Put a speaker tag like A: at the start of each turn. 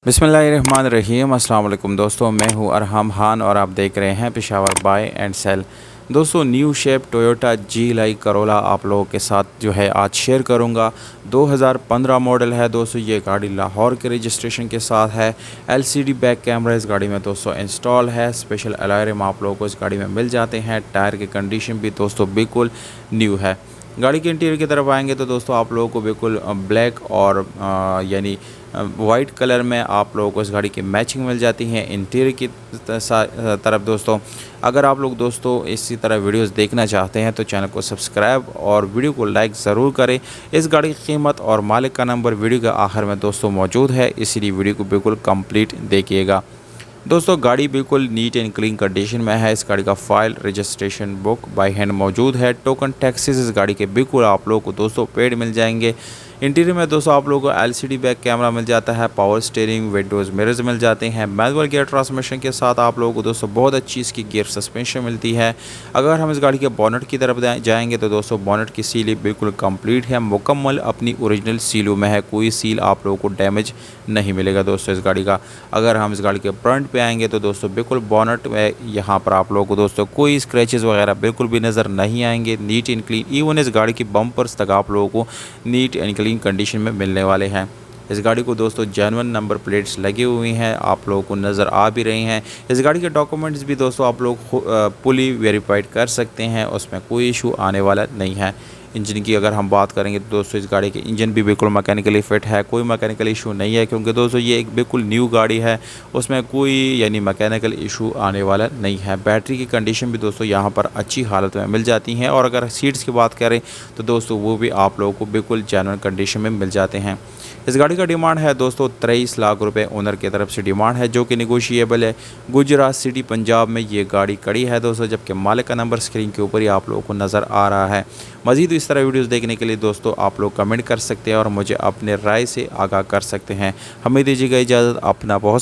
A: बिस्मिल्लाहिर्रहमानिर्रहीम। अस्सलाम वालेकुम दोस्तों, मैं हूं अरहम खान और आप देख रहे हैं पेशावर बाय एंड सेल। दोस्तों, न्यू शेप टोयोटा जी करोला आप लोगों के साथ जो है आज शेयर करूंगा। 2015 मॉडल है दोस्तों। ये गाड़ी लाहौर के रजिस्ट्रेशन के साथ है। एलसीडी बैक कैमरा इस गाड़ी में दोस्तों इंस्टॉल है। स्पेशल अलॉय आप लोगों को इस गाड़ी में मिल जाते हैं। टायर की कंडीशन भी दोस्तों बिल्कुल न्यू है। गाड़ी के इंटीरियर की तरफ आएंगे तो दोस्तों आप लोगों को बिल्कुल ब्लैक और यानी वाइट कलर में आप लोगों को इस गाड़ी की मैचिंग मिल जाती है। इंटीरियर की तरफ दोस्तों, अगर आप लोग दोस्तों इसी तरह वीडियोस देखना चाहते हैं तो चैनल को सब्सक्राइब और वीडियो को लाइक ज़रूर करें। इस गाड़ी की कीमत और मालिक का नंबर वीडियो के आखिर में दोस्तों मौजूद है, इसीलिए वीडियो को बिल्कुल कंप्लीट देखिएगा। दोस्तों, गाड़ी बिल्कुल नीट एंड क्लीन कंडीशन में है। इस गाड़ी का file registration book by hand मौजूद है। टोकन टैक्सेस इस गाड़ी के बिल्कुल आप लोगों को दोस्तों पेड मिल जाएंगे। इंटीरियर में दोस्तों आप लोगों को एलसीडी बैक कैमरा मिल जाता है। पावर स्टीयरिंग, विंडोज़ मिरर्स मिल जाते हैं। मैनुअल गियर ट्रांसमिशन के साथ आप लोगों को दोस्तों बहुत अच्छी इसकी गियर सस्पेंशन मिलती है। अगर हम इस गाड़ी के बोनट की तरफ जाएंगे तो दोस्तों बोनट की सील बिल्कुल कंप्लीट है, मुकम्मल अपनी ओरिजिनल सीलों में है। कोई सील आप लोगों को डैमेज नहीं मिलेगा दोस्तों इस गाड़ी का। अगर हम इस गाड़ी के फ्रंट पे आएंगे तो दोस्तों बिल्कुल बोनट में यहाँ पर आप लोगों को दोस्तों कोई स्क्रैचेस वगैरह बिल्कुल भी नज़र नहीं आएंगे। नीट एंड क्लीन, इवन इस गाड़ी की बम्पर्स तक आप लोगों को नीट एंड क्लीन कंडीशन में मिलने वाले हैं। इस गाड़ी को दोस्तों जेन्युइन नंबर प्लेट्स लगी हुई हैं, आप लोगों को नज़र आ भी रही हैं। इस गाड़ी के डॉक्यूमेंट्स भी दोस्तों आप लोग फुली वेरीफाइड कर सकते हैं, उसमें कोई इशू आने वाला नहीं है। इंजन की अगर हम बात करेंगे तो दोस्तों इस गाड़ी के इंजन भी बिल्कुल मैकेनिकली फिट है, कोई मैकेनिकल इशू नहीं है, क्योंकि दोस्तों ये एक बिल्कुल न्यू गाड़ी है, उसमें कोई यानी मैकेनिकल इशू आने वाला नहीं है। बैटरी की कंडीशन भी दोस्तों यहाँ पर अच्छी हालत में मिल जाती हैं। और अगर सीट्स की बात करें तो दोस्तों वो भी आप लोगों को बिल्कुल जेन्युइन कंडीशन में मिल जाते हैं। इस गाड़ी का डिमांड है दोस्तों 23 लाख रुपए ओनर की तरफ से डिमांड है, जो कि निगोशिएबल है। गुजरात सिटी पंजाब में ये गाड़ी खड़ी है दोस्तों, जबकि मालिक का नंबर स्क्रीन के ऊपर ही आप लोगों को नज़र आ रहा है। मज़ीद इस तरह वीडियोस देखने के लिए दोस्तों आप लोग कमेंट कर सकते हैं और मुझे अपने राय से आगाह कर सकते हैं। हमें दीजिएगा इजाज़त। अपना बहुत